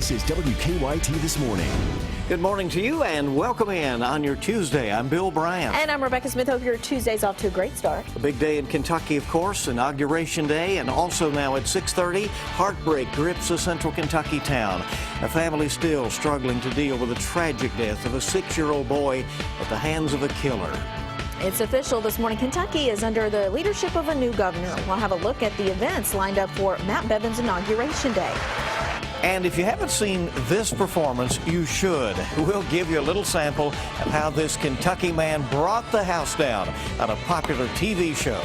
This is WKYT This Morning. Good morning to you and welcome in on your Tuesday. I'm Bill Bryant. And I'm Rebecca Smith. Hope your Tuesday's off to a great start. A big day in Kentucky, of course, Inauguration Day, and also now at 6:30, heartbreak grips a central Kentucky town. A family still struggling to deal with the tragic death of a 6-year-old boy at the hands of a killer. It's official this morning. Kentucky is under the leadership of a new governor. We'll have a look at the events lined up for Matt Bevin's Inauguration Day. And if you haven't seen this performance, you should. We'll give you a little sample of how this Kentucky man brought the house down on a popular TV show.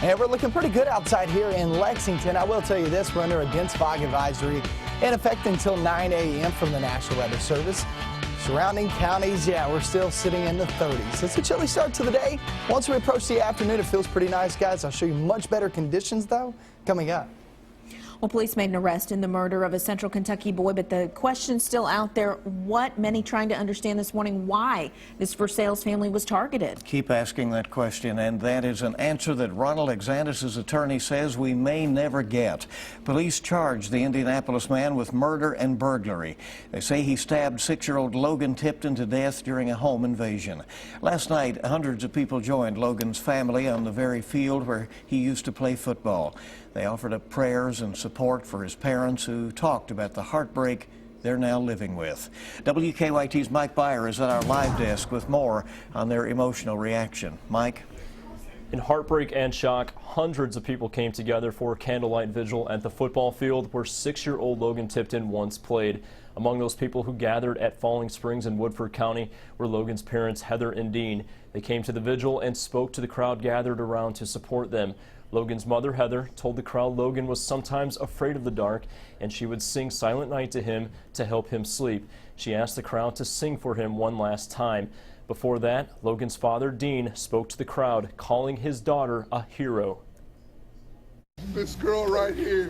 And we're looking pretty good outside here in Lexington. I will tell you this, we're under a dense fog advisory in effect until 9 a.m. from the National Weather Service. Surrounding counties, yeah, we're still sitting in the 30s. It's a chilly start to the day. Once we approach the afternoon, it feels pretty nice, guys. I'll show you much better conditions, though, coming up. Well, police made an arrest in the murder of a central Kentucky boy, but the question's still out there. What many trying to understand this morning why this for sales family was targeted. Keep asking that question, and that is an answer that Ronald Exantis' attorney says we may never get. Police charged the Indianapolis man with murder and burglary. They say he stabbed 6-year-old Logan Tipton to death during a home invasion. Last night, hundreds of people joined Logan's family on the very field where he used to play football. They offered up prayers and support for his parents, who talked about the heartbreak they're now living with. WKYT's Mike Byer is at our live desk with more on their emotional reaction. Mike? In heartbreak and shock, hundreds of people came together for a candlelight vigil at the football field where 6-year-old Logan Tipton once played. Among those people who gathered at Falling Springs in Woodford County were Logan's parents, Heather and Dean. They came to the vigil and spoke to the crowd gathered around to support them. Logan's mother, Heather, told the crowd Logan was sometimes afraid of the dark and she would sing Silent Night to him to help him sleep. She asked the crowd to sing for him one last time. Before that, Logan's father, Dean, spoke to the crowd, calling his daughter a hero. This girl right here,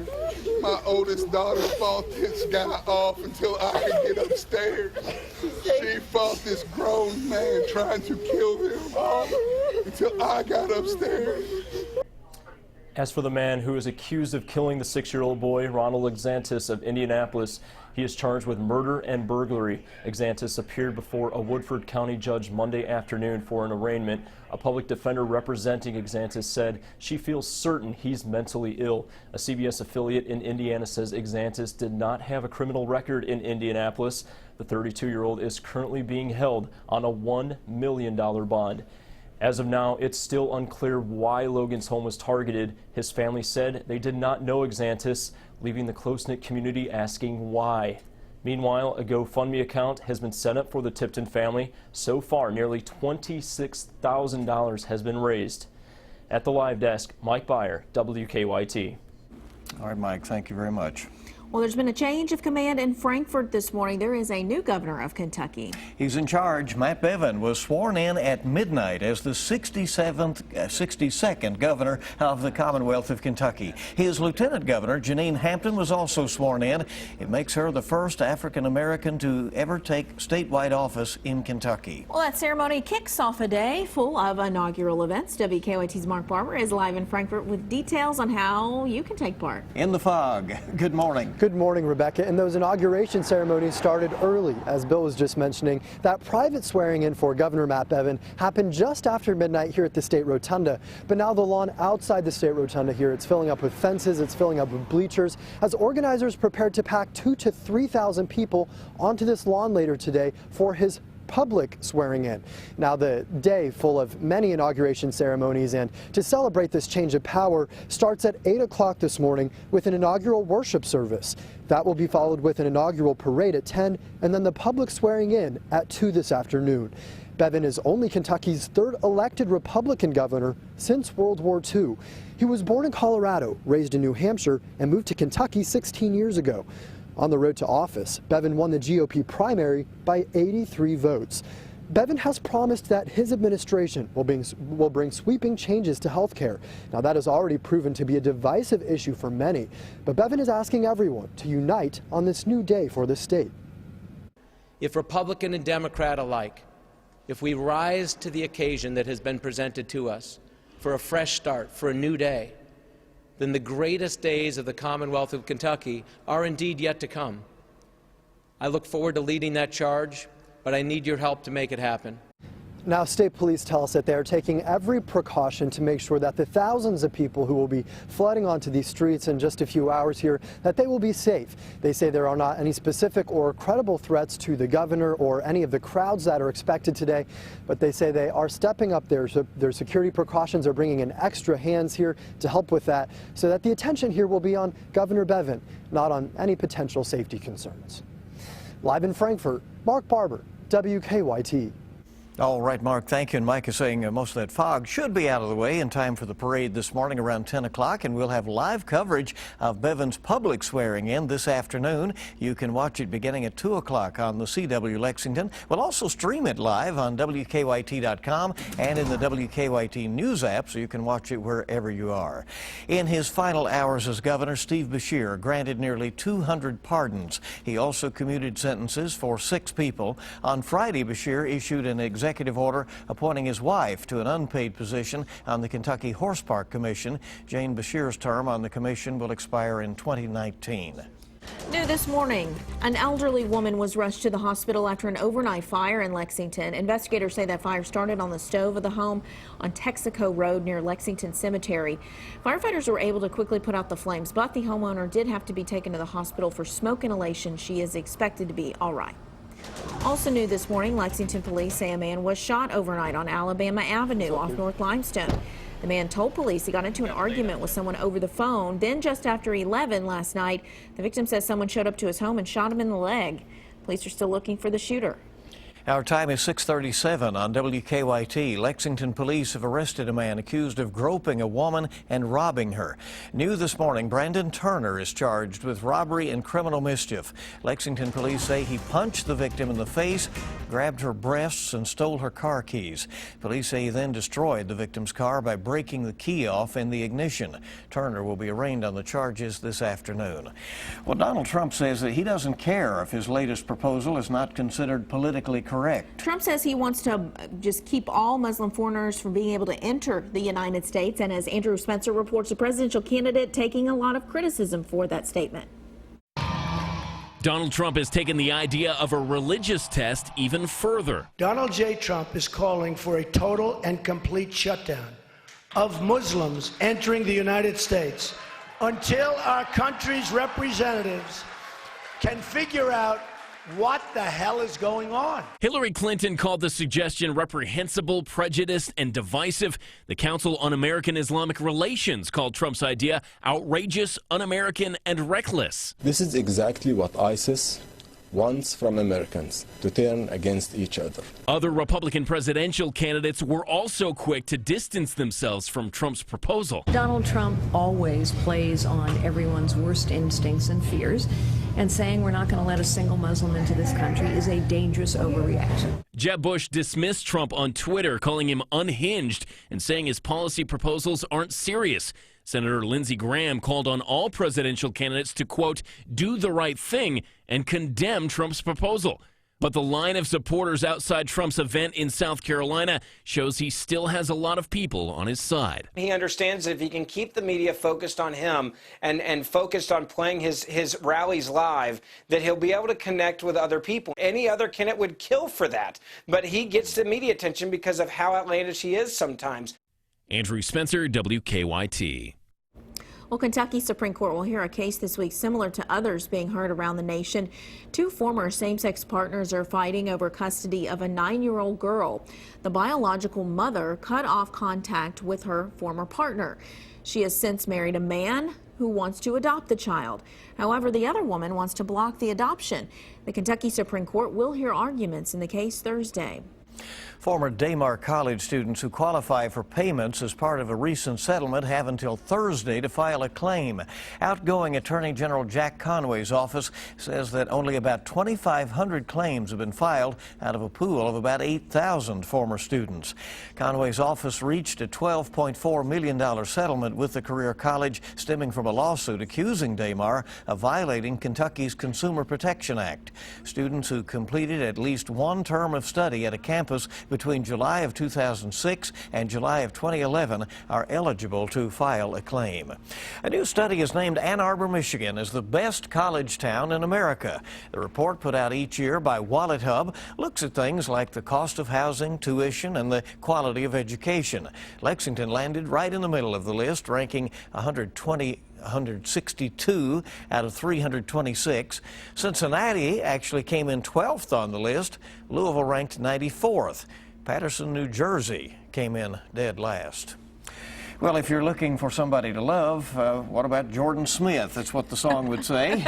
my oldest daughter, fought this guy off until I could get upstairs. She fought this grown man trying to kill him until I got upstairs. As for the man who is accused of killing the 6-year-old boy, Ronald Exantis of Indianapolis, he is charged with murder and burglary. Exantis appeared before a Woodford County judge Monday afternoon for an arraignment. A public defender representing Exantis said she feels certain he's mentally ill. A CBS affiliate in Indiana says Exantis did not have a criminal record in Indianapolis. The 32-year-old is currently being held on a $1 million bond. As of now, it's still unclear why Logan's home was targeted. His family said they did not know Exantis, leaving the close-knit community asking why. Meanwhile, a GoFundMe account has been set up for the Tipton family. So far, nearly $26,000 has been raised. At the live desk, Mike Byer, WKYT. All right, Mike, thank you very much. Well, there's been a change of command in Frankfort this morning. There is a new governor of Kentucky. He's in charge. Matt Bevin was sworn in at midnight as the 62nd governor of the Commonwealth of Kentucky. His lieutenant governor, Janine Hampton, was also sworn in. It makes her the first African-American to ever take statewide office in Kentucky. Well, that ceremony kicks off a day full of inaugural events. WKYT's Mark Barber is live in Frankfort with details on how you can take part. In the fog. Good morning. Good morning, Rebecca. And those inauguration ceremonies started early, as Bill was just mentioning. That private swearing in for Governor Matt Bevin happened just after midnight here at the State Rotunda. But now the lawn outside the State Rotunda here, it's filling up with fences, it's filling up with bleachers, as organizers prepared to pack 2,000 to 3,000 people onto this lawn later today for his public swearing in. Now, the day full of many inauguration ceremonies, and to celebrate this change of power starts at 8 o'clock this morning with an inaugural worship service. That will be followed with an inaugural parade at 10 and then the public swearing in at 2 this afternoon. Bevin is only Kentucky's third elected Republican governor since World War II. He was born in Colorado, raised in New Hampshire, and moved to Kentucky 16 years ago. On the road to office, Bevin won the GOP primary by 83 votes. Bevin has promised that his administration will bring sweeping changes to health care. Now, that has already proven to be a divisive issue for many, but Bevin is asking everyone to unite on this new day for the state. If Republican and Democrat alike, if we rise to the occasion that has been presented to us for a fresh start, for a new day, then the greatest days of the Commonwealth of Kentucky are indeed yet to come. I look forward to leading that charge, but I need your help to make it happen. Now, state police tell us that they are taking every precaution to make sure that the thousands of people who will be flooding onto these streets in just a few hours here, that they will be safe. They say there are not any specific or credible threats to the governor or any of the crowds that are expected today, but they say they are stepping up their security precautions, are bringing in extra hands here to help with that, so that the attention here will be on Governor Bevin, not on any potential safety concerns. Live in Frankfort, Mark Barber, WKYT. All right, Mark, thank you. And Mike is saying most of that fog should be out of the way in time for the parade this morning around 10 o'clock, and we'll have live coverage of Bevin's public swearing in this afternoon. You can watch it beginning at 2 o'clock on the CW Lexington. We'll also stream it live on WKYT.com and in the WKYT News app, so you can watch it wherever you are. In his final hours as governor, Steve Beshear granted nearly 200 pardons. He also commuted sentences for 6 people. On Friday, Beshear issued an executive order appointing his wife to an unpaid position on the Kentucky Horse Park Commission. Jane Beshear's term on the commission will expire in 2019. New this morning, an elderly woman was rushed to the hospital after an overnight fire in Lexington. Investigators say that fire started on the stove of the home on Texaco Road near Lexington Cemetery. Firefighters were able to quickly put out the flames, but the homeowner did have to be taken to the hospital for smoke inhalation. She is expected to be all right. Also new this morning, Lexington police say a man was shot overnight on Alabama Avenue off North Limestone. The man told police he got into an argument with someone over the phone. Then just after 11 last night, the victim says someone showed up to his home and shot him in the leg. Police are still looking for the shooter. Our time is 6:37 on WKYT. Lexington police have arrested a man accused of groping a woman and robbing her. New this morning, Brandon Turner is charged with robbery and criminal mischief. Lexington police say he punched the victim in the face, grabbed her breasts, and stole her car keys. Police say he then destroyed the victim's car by breaking the key off in the ignition. Turner will be arraigned on the charges this afternoon. Well, Donald Trump says that he doesn't care if his latest proposal is not considered politically correct. Trump says he wants to just keep all Muslim foreigners from being able to enter the United States. And as Andrew Spencer reports, the presidential candidate taking a lot of criticism for that statement. Donald Trump has taken the idea of a religious test even further. Donald J. Trump is calling for a total and complete shutdown of Muslims entering the United States until our country's representatives can figure out what the hell is going on. Hillary Clinton called the suggestion reprehensible, prejudiced, and divisive. The Council on American Islamic Relations called Trump's idea outrageous, un-American, and reckless. This is exactly what ISIS wants from Americans, to turn against each other. Other Republican presidential candidates were also quick to distance themselves from Trump's proposal. Donald Trump always plays on everyone's worst instincts and fears, and saying we're not going to let a single Muslim into this country is a dangerous overreaction. Jeb Bush dismissed Trump on Twitter, calling him unhinged and saying his policy proposals aren't serious. Senator Lindsey Graham called on all presidential candidates to, quote, do the right thing and condemn Trump's proposal. But the line of supporters outside Trump's event in South Carolina shows he still has a lot of people on his side. He understands that if he can keep the media focused on him and focused on playing his rallies live, that he'll be able to connect with other people. Any other candidate would kill for that. But he gets the media attention because of how outlandish he is sometimes. Andrew Spencer, WKYT. Well, Kentucky Supreme Court will hear a case this week similar to others being heard around the nation. 2 former same-sex partners are fighting over custody of a 9-year-old girl. The biological mother cut off contact with her former partner. She has since married a man who wants to adopt the child. However, the other woman wants to block the adoption. The Kentucky Supreme Court will hear arguments in the case Thursday. Former Daymar College students who qualify for payments as part of a recent settlement have until Thursday to file a claim. Outgoing Attorney General Jack Conway's office says that only about 2,500 claims have been filed out of a pool of about 8,000 former students. Conway's office reached a $12.4 million settlement with the career college stemming from a lawsuit accusing Daymar of violating Kentucky's Consumer Protection Act. Students who completed at least one term of study at a campus between July of 2006 and July of 2011 are eligible to file a claim. A new study has named Ann Arbor, Michigan as the best college town in America. The report, put out each year by Wallet Hub, looks at things like the cost of housing, tuition, and the quality of education. Lexington landed right in the middle of the list, ranking 162 out of 326. Cincinnati actually came in 12th on the list. Louisville ranked 94th. Patterson, New Jersey came in dead last. Well, if you're looking for somebody to love, what about Jordan Smith? That's what the song would say.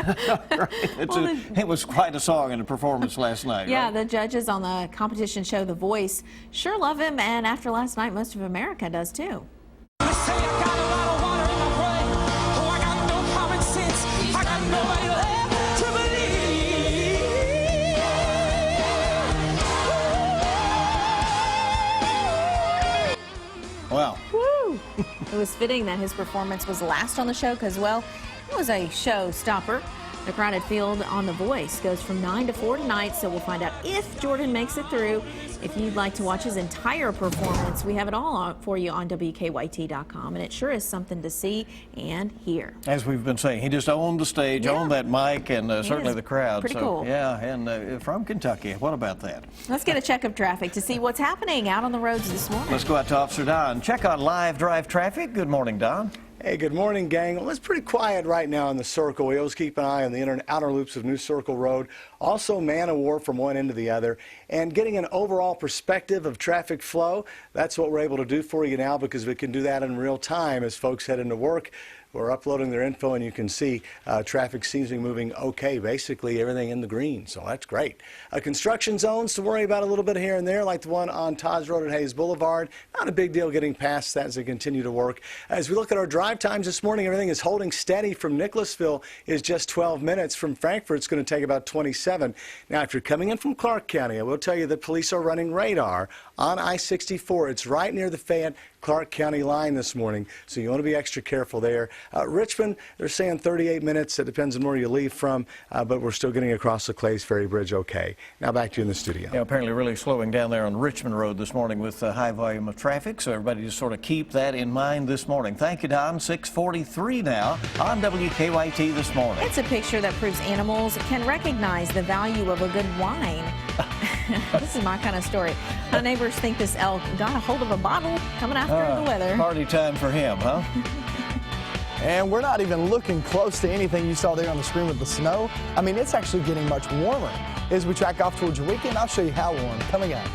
It was quite a song and a performance last night. Yeah, right? The judges on the competition show The Voice sure love him, and after last night, most of America does too. Wow. Woo! It was fitting that his performance was last on the show because, well, it was a showstopper. The crowded field on The Voice goes from 9 to 4 tonight, so we'll find out if Jordan makes it through. If you'd like to watch his entire performance, we have it all for you on WKYT.com, and it sure is something to see and hear. As we've been saying, he just owned the stage, owned that mic, and certainly the crowd. Pretty cool. Yeah, and from Kentucky. What about that? Let's get a check of traffic to see what's happening out on the roads this morning. Let's go out to Officer Don. Check on live drive traffic. Good morning, Don. Hey, good morning, gang. Well, it's pretty quiet right now in the Circle. We always keep an eye on the inner and outer loops of New Circle Road. Also, man-o-war from one end to the other. And getting an overall perspective of traffic flow, that's what we're able to do for you now because we can do that in real time as folks head into work. We're uploading their info, and you can see traffic seems to be moving okay. Basically, everything in the green, so that's great. Construction zones to worry about a little bit here and there, like the one on Todd's Road at Hayes Boulevard. Not a big deal getting past that as they continue to work. As we look at our drive times this morning, everything is holding steady. From Nicholasville is just 12 minutes. From Frankfort, it's going to take about 27. Now, if you're coming in from Clark County, I will tell you that police are running radar on I-64. It's right near the Fayette-Clark County line this morning, so you want to be extra careful there. Richmond, they're saying 38 minutes. It depends on where you leave from, but we're still getting across the Clays Ferry Bridge okay. Now back to you in the studio. Yeah, apparently really slowing down there on Richmond Road this morning with a high volume of traffic, so everybody just sort of keep that in mind this morning. Thank you, Don. 6:43 now on WKYT this morning. It's a picture that proves animals can recognize the value of a good wine. This is my kind of story. My neighbors think this elk got a hold of a bottle coming after the weather. Party time for him, huh? And we're not even looking close to anything you saw there on the screen with the snow. I mean, it's actually getting much warmer. As we track off towards your weekend, I'll show you how warm coming up.